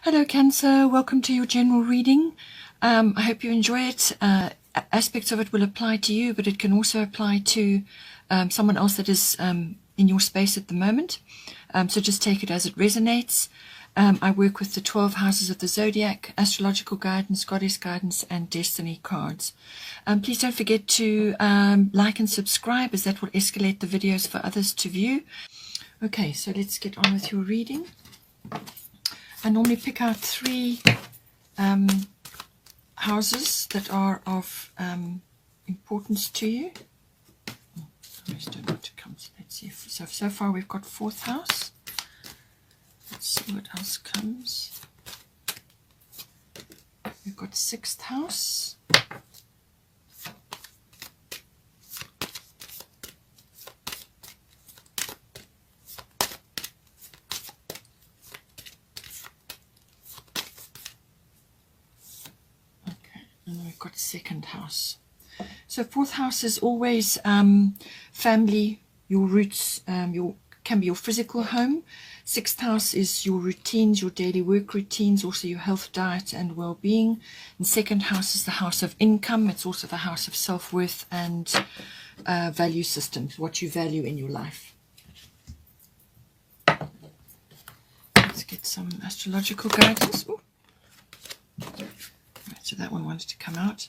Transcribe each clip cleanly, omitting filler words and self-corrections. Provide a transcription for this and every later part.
Hello Cancer, welcome to your general reading. I hope you enjoy it. Aspects of it will apply to you, but it can also apply to someone else that is in your space at the moment. So just take it as it resonates. I work with the 12 houses of the zodiac, astrological guidance, goddess guidance, and destiny cards. Please don't forget to like and subscribe, as that will escalate the videos for others to view. Okay, so let's get on with your reading. I normally pick out three houses that are of importance to you. I just don't want to come. Let's see. So far we've got 4th house. Let's see what else comes. We've got 6th house. And then we've got 2nd house. So 4th house is always family, your roots, can be your physical home. 6th house is your routines, your daily work routines, also your health, diet, and well-being. And 2nd house is the house of income. It's also the house of self-worth and value systems, what you value in your life. Let's get some astrological guidance. Ooh. So that one wanted to come out.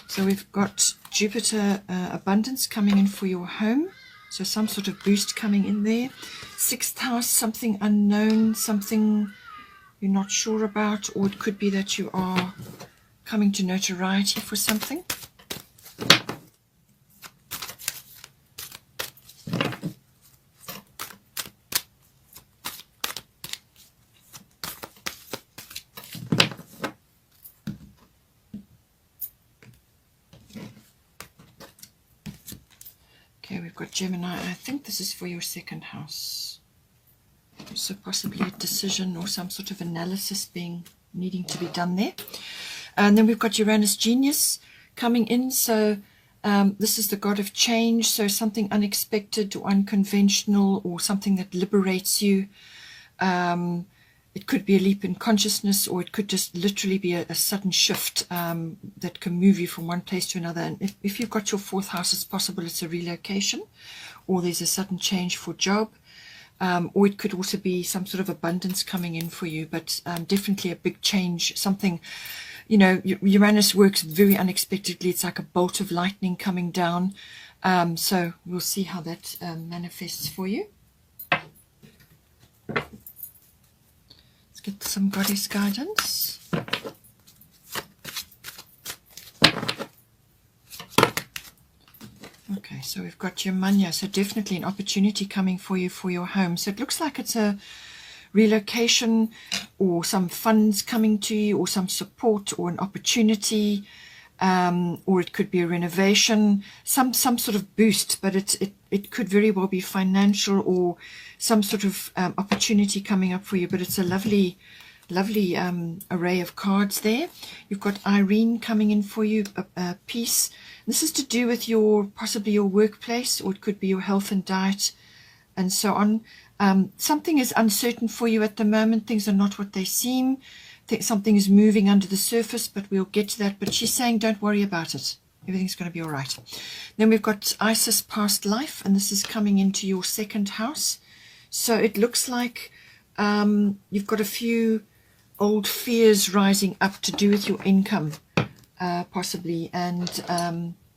So we've got Jupiter abundance coming in for your home. So some sort of boost coming in there. 6th house, something unknown, something you're not sure about, or it could be that you are coming to notoriety for something. Okay, we've got Gemini. I think this is for your 2nd house. So possibly a decision or some sort of analysis needing to be done there. And then we've got Uranus Genius coming in. So this is the god of change. So something unexpected or unconventional, or something that liberates you. It could be a leap in consciousness, or it could just literally be a sudden shift that can move you from one place to another. And if you've got your 4th house, it's possible it's a relocation, or there's a sudden change for job, or it could also be some sort of abundance coming in for you, but definitely a big change, something, Uranus works very unexpectedly. It's like a bolt of lightning coming down. So we'll see how that manifests for you. Get some goddess guidance. Okay, so we've got your mania, so definitely an opportunity coming for you for your home. So it looks like it's a relocation, or some funds coming to you, or some support, or an opportunity, or it could be a renovation, some sort of boost, but it could very well be financial, or some sort of opportunity coming up for you. But it's a lovely array of cards there. You've got Irene coming in for you, peace. This is to do with possibly your workplace, or it could be your health and diet, and so on. Something is uncertain for you at the moment. Things are not what they seem. Something is moving under the surface, but we'll get to that. But she's saying don't worry about it. Everything's going to be all right. Then we've got Isis past life, and this is coming into your 2nd house. So it looks like you've got a few old fears rising up to do with your income, possibly, and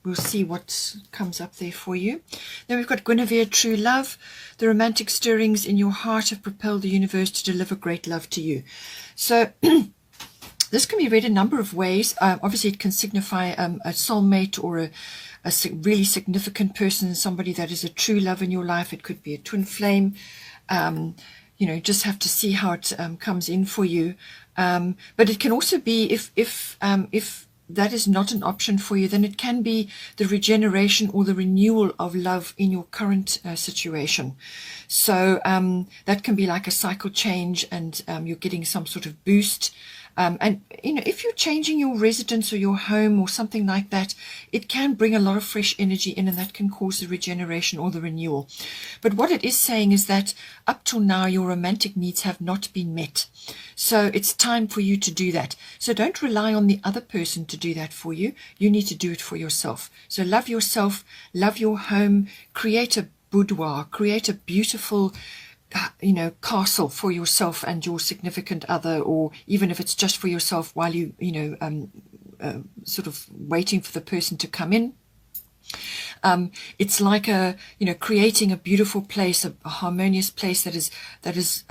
we'll see what comes up there for you. Then we've got Guinevere, true love. The romantic stirrings in your heart have propelled the universe to deliver great love to you. So this can be read a number of ways. Obviously, it can signify a soulmate, or a really significant person, somebody that is a true love in your life. It could be a twin flame. Just have to see how it comes in for you. But it can also be, if that is not an option for you, then it can be the regeneration or the renewal of love in your current situation. So that can be like a cycle change, and you're getting some sort of boost. And, if you're changing your residence or your home or something like that, it can bring a lot of fresh energy in, and that can cause the regeneration or the renewal. But what it is saying is that up till now, your romantic needs have not been met. So it's time for you to do that. So don't rely on the other person to do that for you. You need to do it for yourself. So love yourself, love your home, create a boudoir, create a beautiful castle for yourself and your significant other, or even if it's just for yourself while you sort of waiting for the person to come in. It's like creating a beautiful place, a harmonious place that is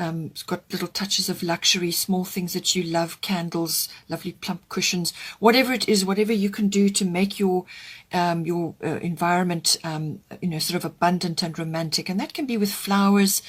got little touches of luxury, small things that you love, candles, lovely plump cushions, whatever it is, whatever you can do to make your environment sort of abundant and romantic. And that can be with flowers,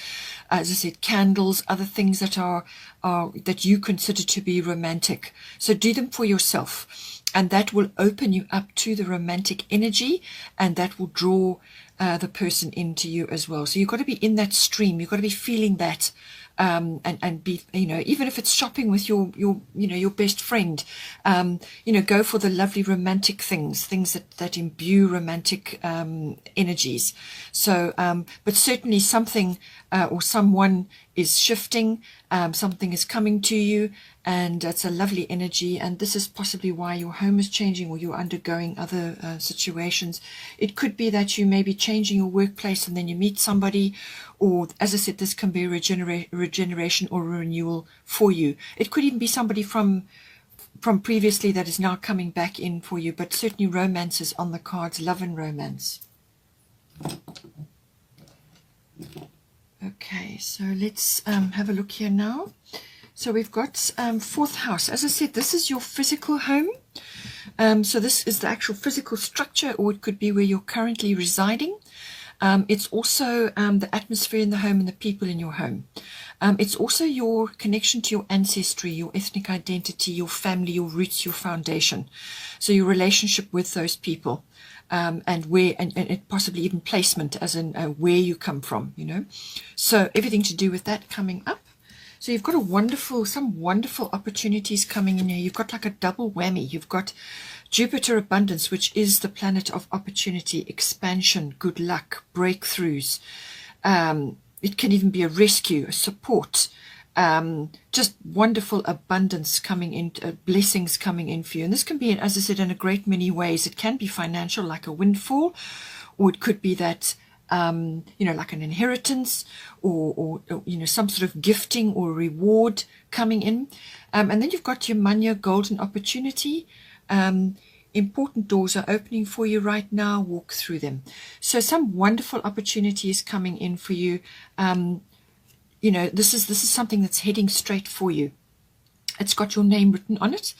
as I said, candles, other things that are that you consider to be romantic. So do them for yourself. And that will open you up to the romantic energy, and that will draw the person into you as well. So you've got to be in that stream. You've got to be feeling that, and be, even if it's shopping with your best friend, go for the lovely romantic things that imbue romantic energies. So, but certainly something or someone is shifting, something is coming to you, and it's a lovely energy. And this is possibly why your home is changing, or you're undergoing other situations. It could be that you may be changing your workplace and then you meet somebody, or, as I said, this can be a regeneration or a renewal for you. It could even be somebody from previously that is now coming back in for you, but certainly romance is on the cards, love and romance. Okay, so let's have a look here now. So we've got fourth house. As I said, this is your physical home. So this is the actual physical structure, or it could be where you're currently residing. It's also the atmosphere in the home and the people in your home. It's also your connection to your ancestry, your ethnic identity, your family, your roots, your foundation. So your relationship with those people. And where, and possibly even placement, as in where you come from, So everything to do with that coming up. So you've got some wonderful opportunities coming in here. You've got like a double whammy. You've got Jupiter abundance, which is the planet of opportunity, expansion, good luck, breakthroughs. It can even be a rescue, a support, just wonderful abundance coming in, blessings coming in for you. And this can be, as I said, in a great many ways. It can be financial, like a windfall, or it could be that, like an inheritance, or some sort of gifting or reward coming in. And then you've got your Manya golden opportunity. Important doors are opening for you right now. Walk through them. So some wonderful opportunities coming in for you. This is something that's heading straight for you. It's got your name written on it.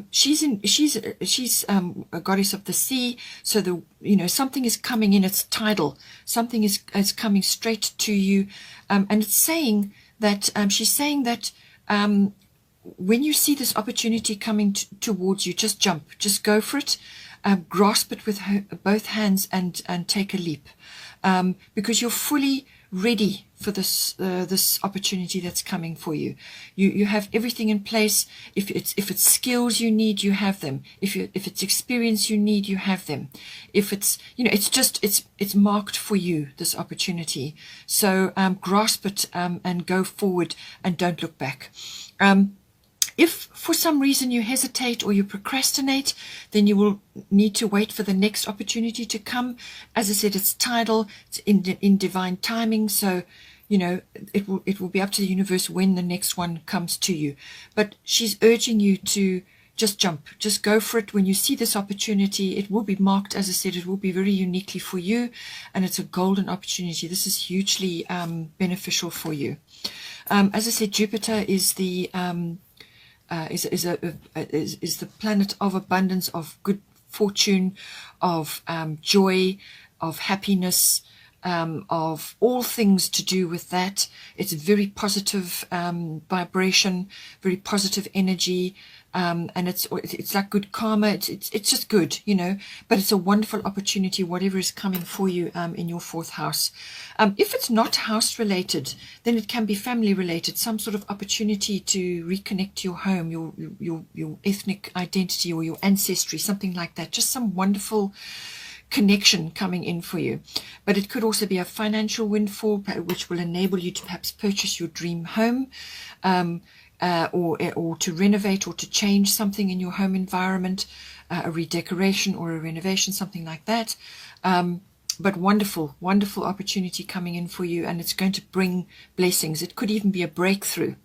She's a goddess of the sea. So something is coming in. It's tidal. Something is coming straight to you, and it's saying that she's saying that when you see this opportunity coming towards you, just jump, just go for it, grasp it with both hands and take a leap, because you're fully ready for this opportunity that's coming for you. You have everything in place. If it's skills you need, you have them. If it's experience you need, you have them. If it's it's marked for you, this opportunity. So grasp it and go forward and don't look back. If for some reason you hesitate or you procrastinate, then you will need to wait for the next opportunity to come. As I said, it's tidal, it's in divine timing, so it will be up to the universe when the next one comes to you. But she's urging you to just jump, just go for it. When you see this opportunity, it will be marked, as I said, it will be very uniquely for you, and it's a golden opportunity. This is hugely beneficial for you. As I said, Jupiter is the is the planet of abundance, of good fortune, of joy, of happiness, of all things to do with that. It's very positive vibration, very positive energy. And it's like good karma. It's just good, you know. But it's a wonderful opportunity, whatever is coming for you in your fourth house. If it's not house related, then it can be family related. Some sort of opportunity to reconnect to your home, your ethnic identity or your ancestry, something like that. Just some wonderful connection coming in for you. But it could also be a financial windfall, which will enable you to perhaps purchase your dream home. Or to renovate or to change something in your home environment, a redecoration or a renovation, something like that. But wonderful, wonderful opportunity coming in for you, and it's going to bring blessings. It could even be a breakthrough.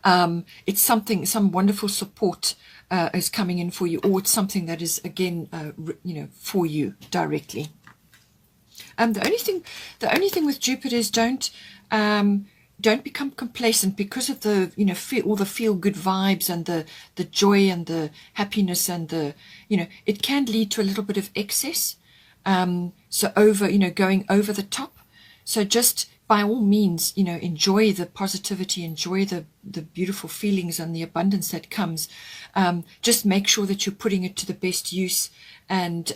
It's something, some wonderful support is coming in for you, or it's something that is, again, you know, for you directly. The only thing with Jupiter is don't become complacent because of the, you know, all the feel-good vibes and the joy and the happiness and the, you know, it can lead to a little bit of excess. So over, you know, going over the top. So just by all means, you know, enjoy the positivity, enjoy the beautiful feelings and the abundance that comes. Just make sure that you're putting it to the best use and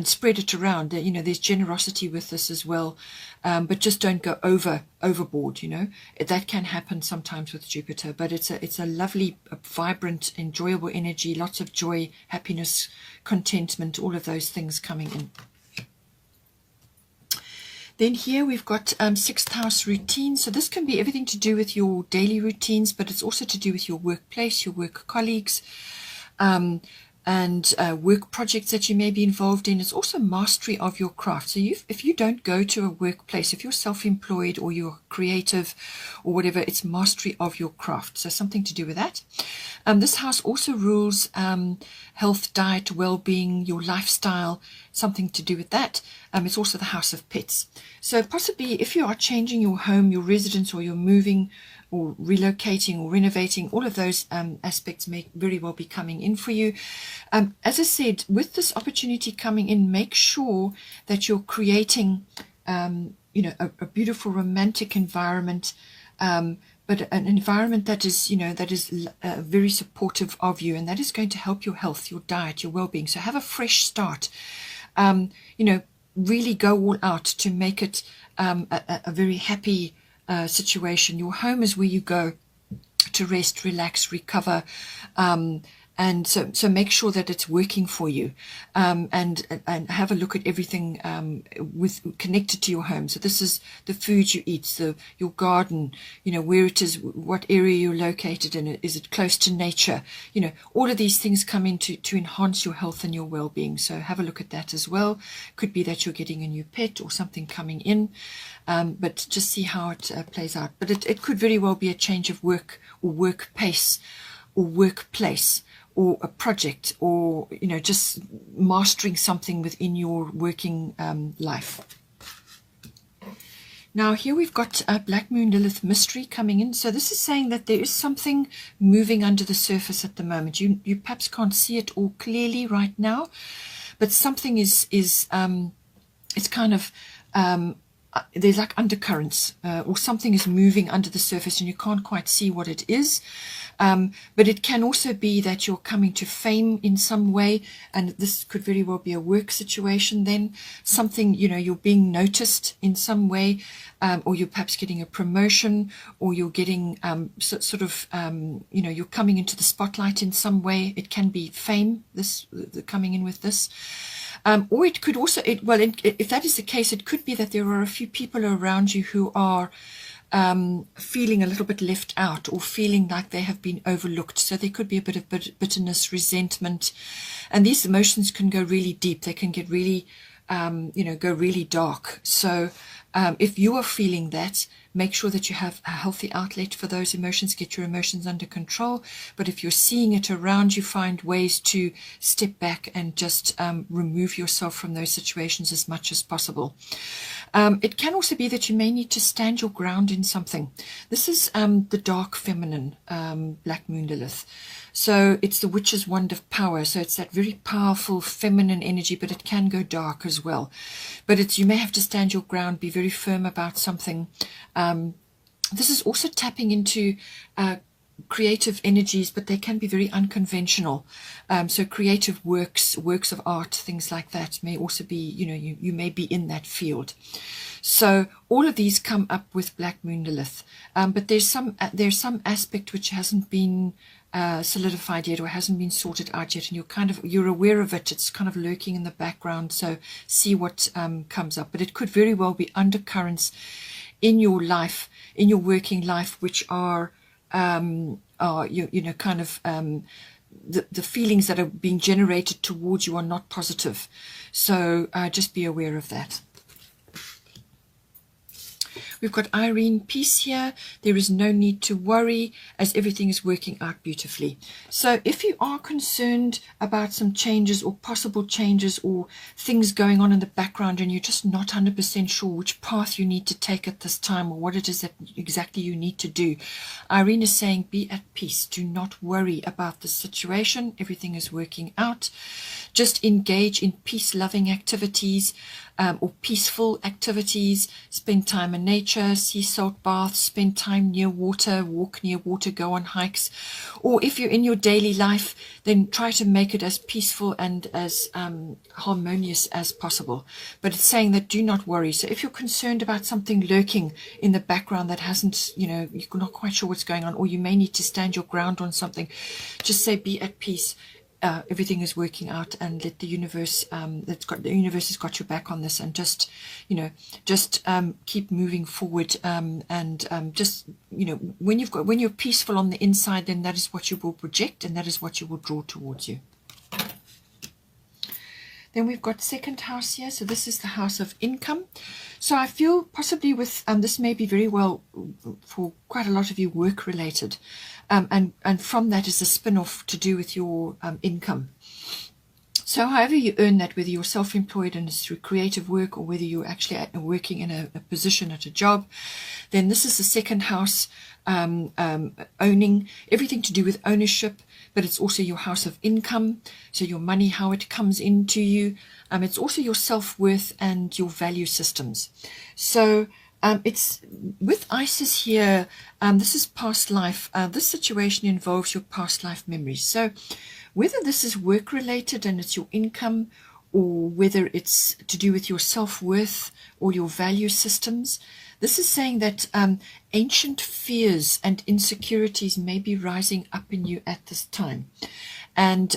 spread it around. You know, there's generosity with this as well. But just don't go overboard, you know. That can happen sometimes with Jupiter, but it's a lovely, vibrant, enjoyable energy, lots of joy, happiness, contentment, all of those things coming in. Then here we've got sixth house routine. So this can be everything to do with your daily routines, but it's also to do with your workplace, your work colleagues, and work projects that you may be involved in. It's also mastery of your craft. So if you don't go to a workplace, if you're self-employed or you're creative or whatever, it's mastery of your craft. So something to do with that. This house also rules health, diet, well-being, your lifestyle, something to do with that. It's also the house of pets. So possibly if you are changing your home, your residence, or you're moving or relocating or renovating, all of those aspects may very well be coming in for you. As I said, with this opportunity coming in, make sure that you're creating, you know, a beautiful romantic environment, but an environment that is, you know, that is very supportive of you, and that is going to help your health, your diet, your well-being. So have a fresh start. You know, really go all out to make it a very happy situation. Your home is where you go to rest, relax, recover, and so make sure that it's working for you, and have a look at everything connected to your home. So this is the food you eat, your garden, you know, where it is, what area you're located in. Is it close to nature? You know, all of these things come in to enhance your health and your well-being. So have a look at that as well. Could be that you're getting a new pet or something coming in, but just see how it plays out. But it could very well be a change of work or work pace or workplace, or a project, or, you know, just mastering something within your working life. Now here we've got Black Moon Lilith mystery coming in. So this is saying that there is something moving under the surface at the moment. You perhaps can't see it all clearly right now, but something is it's kind of there's like undercurrents, or something is moving under the surface and you can't quite see what it is. But it can also be that you're coming to fame in some way, and this could very well be a work situation then. Something, you know, you're being noticed in some way, or you're perhaps getting a promotion, or you're getting sort of, you know, you're coming into the spotlight in some way. It can be fame, coming in with this. Or it could also, if that is the case, it could be that there are a few people around you who are feeling a little bit left out, or feeling like they have been overlooked. So there could be a bit of bitterness, resentment, and these emotions can go really deep. They can get really, you know, go really dark. So If you are feeling that, make sure that you have a healthy outlet for those emotions, get your emotions under control. But if you're seeing it around you, find ways to step back and just remove yourself from those situations as much as possible. It can also be that you may need to stand your ground in something. This is the dark feminine, Black Moon Lilith. So it's the witch's wand of power. So it's that very powerful feminine energy, but it can go dark as well. But you may have to stand your ground, be very firm about something. This is also tapping into creative energies, but they can be very unconventional. So creative works of art, things like that may also be, you may be in that field. So all of these come up with Black Moon Lilith. But there's some aspect which hasn't been solidified yet, or hasn't been sorted out yet, and you're aware of it. It's kind of lurking in the background. So see what comes up. But it could very well be undercurrents in your life, in your working life, which are the feelings that are being generated towards you are not positive. So just be aware of that. We've got Irene, peace here. There is no need to worry as everything is working out beautifully. So if you are concerned about some changes or possible changes or things going on in the background and you're just not 100% sure which path you need to take at this time or what it is that exactly you need to do, Irene is saying be at peace. Do not worry about the situation. Everything is working out. Just engage in peace-loving activities. Or peaceful activities, spend time in nature, sea salt baths, spend time near water, walk near water, go on hikes. Or if you're in your daily life, then try to make it as peaceful and as harmonious as possible. But it's saying that do not worry. So if you're concerned about something lurking in the background that hasn't, you're not quite sure what's going on, or you may need to stand your ground on something, just say be at peace. Everything is working out, and let the universe the universe has got your back on this, and just keep moving forward, when you're peaceful on the inside, then that is what you will project, and that is what you will draw towards you. Then we've got second house here. So this is the house of income. So I feel possibly with this may be very well for quite a lot of you work related. And from that is a spin-off to do with your income. So however you earn that, whether you're self-employed and it's through creative work, or whether you're actually working in a position at a job, then this is the second house, owning, everything to do with ownership, but it's also your house of income, so your money, how it comes into you. It's also your self-worth and your value systems. So it's with Isis here, this is past life. This situation involves your past life memories. So whether this is work related and it's your income, or whether it's to do with your self-worth or your value systems, this is saying that ancient fears and insecurities may be rising up in you at this time. And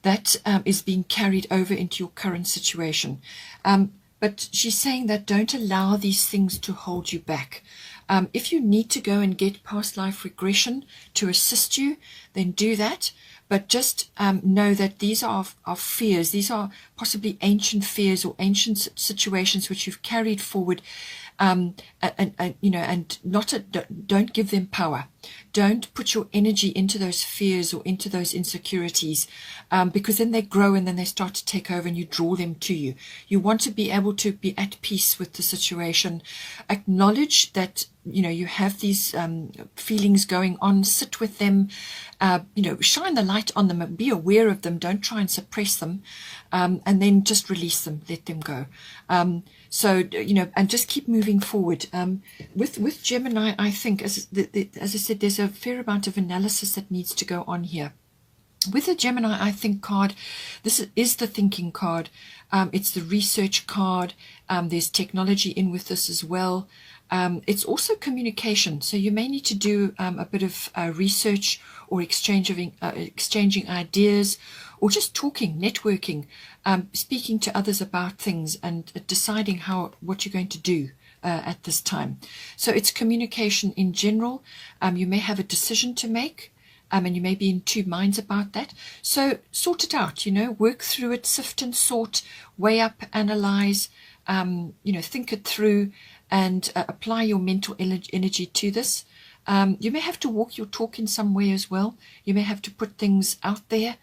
that is being carried over into your current situation. But she's saying that don't allow these things to hold you back. If you need to go and get past life regression to assist you, then do that. But just know that these are fears. These are possibly ancient fears or ancient situations which you've carried forward, and don't give them power. Don't put your energy into those fears or into those insecurities, because then they grow and then they start to take over and you draw them to you. You want to be able to be at peace with the situation. Acknowledge that you have these feelings going on. Sit with them. Shine the light on them. Be aware of them. Don't try and suppress them, and then just release them. Let them go. And just keep moving forward. With Gemini, I think, as I said, there's a fair amount of analysis that needs to go on here. With the Gemini, I think card, this is the thinking card. It's the research card. There's technology in with this as well. It's also communication. So you may need to do a bit of research or exchanging ideas, or just talking, networking, speaking to others about things and deciding what you're going to do at this time. So it's communication in general. You may have a decision to make. And you may be in two minds about that. So sort it out, work through it, sift and sort, weigh up, analyze, think it through, and apply your mental energy to this. You may have to walk your talk in some way as well. You may have to put things out there,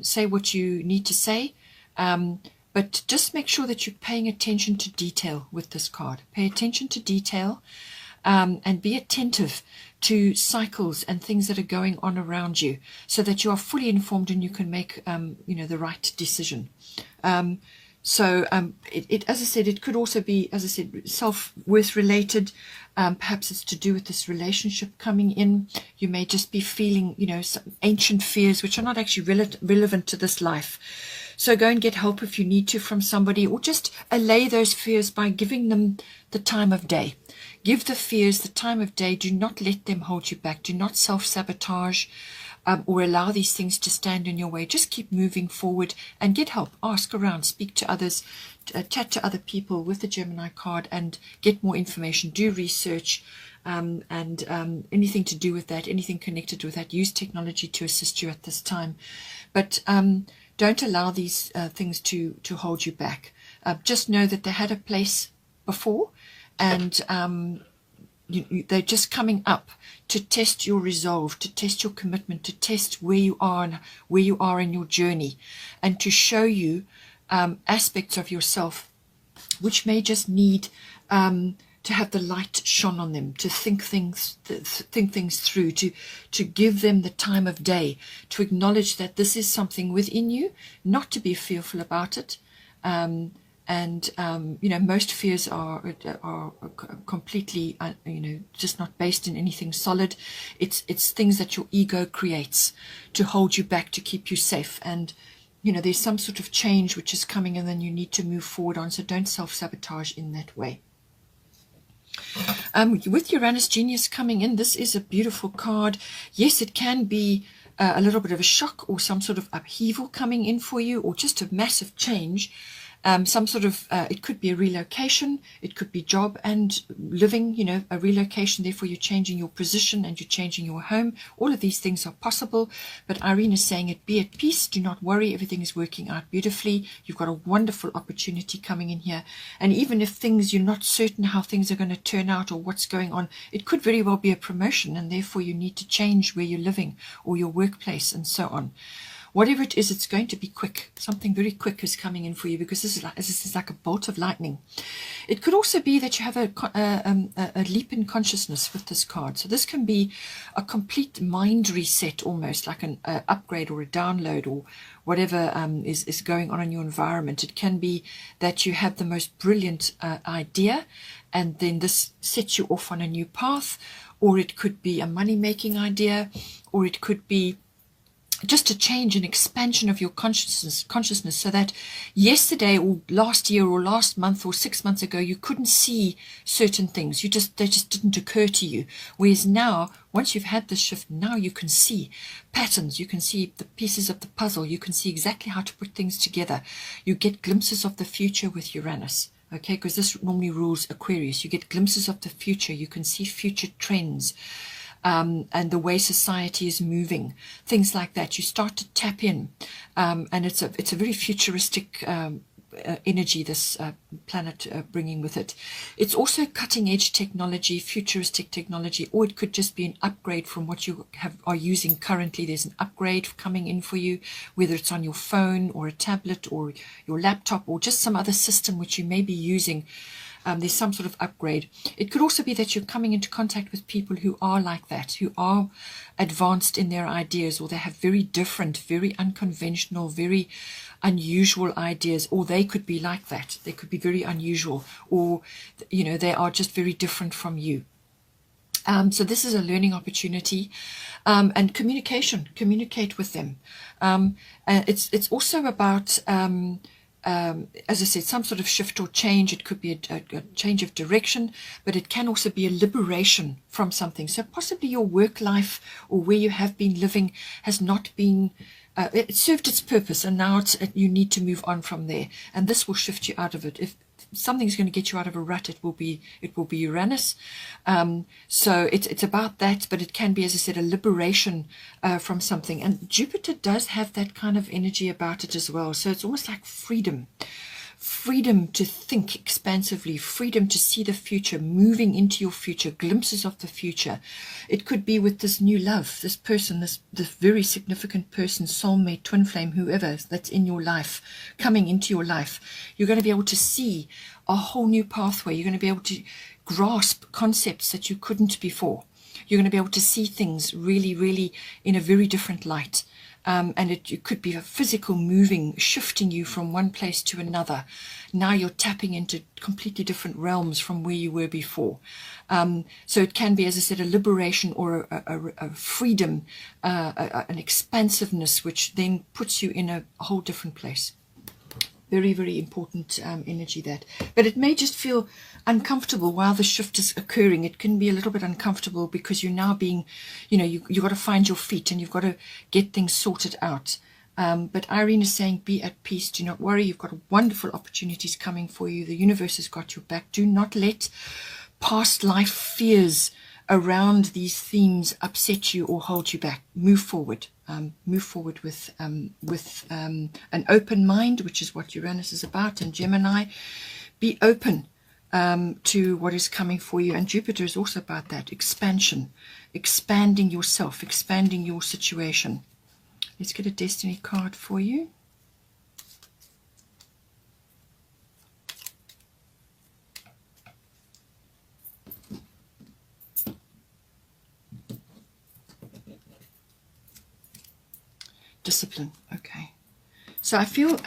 say what you need to say, but just make sure that you're paying attention to detail with this card. Pay attention to detail, and be attentive to cycles and things that are going on around you, so that you are fully informed and you can make the right decision. So as I said, it could also be, as I said, self-worth related. Perhaps it's to do with this relationship coming in. You may just be feeling, some ancient fears which are not actually relevant to this life. So go and get help if you need to from somebody, or just allay those fears by giving them the time of day. Give the fears the time of day. Do not let them hold you back. Do not self-sabotage or allow these things to stand in your way. Just keep moving forward and get help. Ask around, speak to others, chat to other people with the Gemini card, and get more information. Do research and anything to do with that, anything connected with that. Use technology to assist you at this time. But don't allow these things to hold you back. Just know that they had a place before, and they're just coming up to test your resolve, to test your commitment, to test where you are and where you are in your journey, and to show you aspects of yourself which may just need to have the light shone on them, to think things through, to give them the time of day, to acknowledge that this is something within you, not to be fearful about it. Most fears are completely, just not based in anything solid. It's things that your ego creates to hold you back, to keep you safe. And, there's some sort of change which is coming, and then you need to move forward on. So don't self-sabotage in that way. With Uranus Genius coming in, this is a beautiful card. Yes, it can be a little bit of a shock or some sort of upheaval coming in for you, or just a massive change. Some sort of, it could be a relocation, it could be job and living, a relocation, therefore you're changing your position and you're changing your home. All of these things are possible, but Irene is saying it, be at peace, do not worry, everything is working out beautifully. You've got a wonderful opportunity coming in here, and even if you're not certain how things are going to turn out or what's going on, it could very well be a promotion, and therefore you need to change where you're living or your workplace and so on. Whatever it is, it's going to be quick. Something very quick is coming in for you, because this is like a bolt of lightning. It could also be that you have a leap in consciousness with this card. So this can be a complete mind reset, almost like an upgrade or a download, or whatever is going on in your environment. It can be that you have the most brilliant idea, and then this sets you off on a new path, or it could be a money-making idea, or it could be just a change and expansion of your consciousness, so that yesterday or last year or last month or 6 months ago you couldn't see certain things. They just didn't occur to you. Whereas now, once you've had this shift, now you can see patterns, you can see the pieces of the puzzle, you can see exactly how to put things together. You get glimpses of the future with Uranus. Okay, because this normally rules Aquarius. You get glimpses of the future, you can see future trends. And the way society is moving, things like that. You start to tap in, and it's a very futuristic energy this planet bringing with it. It's also cutting edge technology, futuristic technology, or it could just be an upgrade from what you are using currently. There's an upgrade coming in for you, whether it's on your phone or a tablet or your laptop or just some other system which you may be using. There's some sort of upgrade. It could also be that you're coming into contact with people who are like that, who are advanced in their ideas, or they have very different, very unconventional, very unusual ideas, or they could be like that. They could be very unusual, or, they are just very different from you. So this is a learning opportunity, and communicate with them. It's also about as I said, some sort of shift or change. It could be a change of direction, but it can also be a liberation from something. So possibly your work life or where you have been living has not been, it served its purpose, and now you need to move on from there. And this will shift you out of it. If something's going to get you out of a rut, it will be Uranus. So it's about that, but it can be, as I said, a liberation from something. And Jupiter does have that kind of energy about it as well. So it's almost like freedom freedom to think expansively, freedom to see the future, moving into your future, glimpses of the future. It could be with this new love, this person, this very significant person, soulmate, twin flame, whoever that's in your life, coming into your life. You're going to be able to see a whole new pathway. You're going to be able to grasp concepts that you couldn't before. You're going to be able to see things really, really in a very different light. And it could be a physical moving, shifting you from one place to another. Now you're tapping into completely different realms from where you were before. So it can be, as I said, a liberation or a freedom, an expansiveness, which then puts you in a whole different place. Very, very important energy, that. But it may just feel uncomfortable while the shift is occurring. It can be a little bit uncomfortable because you're now being, you've got to find your feet and you've got to get things sorted out. But Irene is saying, be at peace. Do not worry. You've got wonderful opportunities coming for you. The universe has got your back. Do not let past life fears around these themes upset you or hold you back. Move forward. Move forward with an open mind, which is what Uranus is about, and Gemini. Be open to what is coming for you. And Jupiter is also about that, expansion, expanding yourself, expanding your situation. Let's get a destiny card for you. Discipline. Okay. So I feel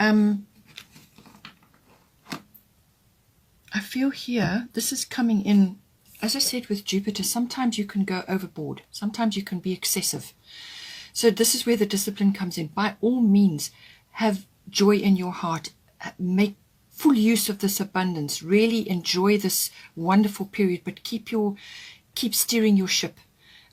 here, this is coming in, as I said with Jupiter, sometimes you can go overboard. Sometimes you can be excessive. So this is where the discipline comes in. By all means, have joy in your heart. Make full use of this abundance. Really enjoy this wonderful period, but keep steering your ship.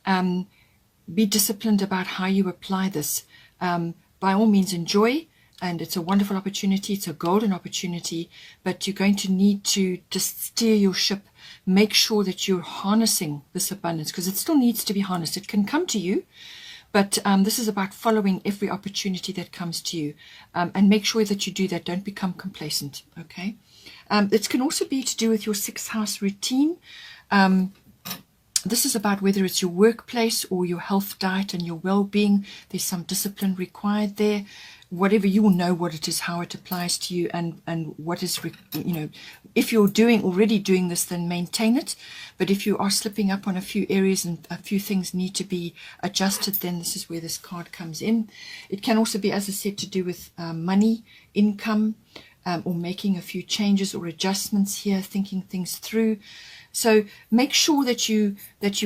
Be disciplined about how you apply this. By all means, enjoy, and it's a wonderful opportunity. It's a golden opportunity, but you're going to need to just steer your ship. Make sure that you're harnessing this abundance, because it still needs to be harnessed. It can come to you, but this is about following every opportunity that comes to you, and make sure that you do that. Don't become complacent, okay? It can also be to do with your 6th house routine. This is about whether it's your workplace or your health, diet, and your well-being. There's some discipline required there. Whatever, you will know what it is, how it applies to you, and what is, if you're already doing this, then maintain it. But if you are slipping up on a few areas and a few things need to be adjusted, then this is where this card comes in. It can also be, as I said, to do with money, income, or making a few changes or adjustments here, thinking things through. So make sure that you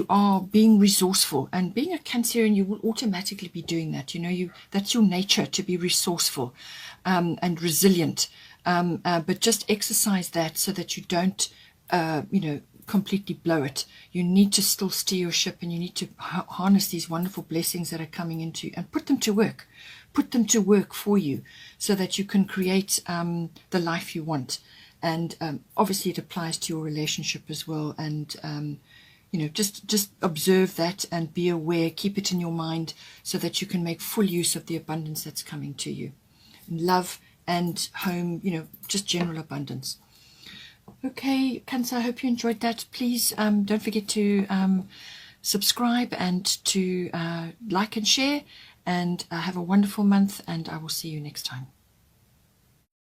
are being resourceful, and being a Cancerian, you will automatically be doing that. That's your nature, to be resourceful and resilient. But just exercise that so that you don't, completely blow it. You need to still steer your ship, and you need to harness these wonderful blessings that are coming into you and put them to work. Put them to work for you so that you can create the life you want. And obviously it applies to your relationship as well. And, just observe that and be aware. Keep it in your mind so that you can make full use of the abundance that's coming to you. And love and home, just general abundance. Okay, Cancer, I hope you enjoyed that. Please don't forget to subscribe and to like and share. And have a wonderful month, and I will see you next time.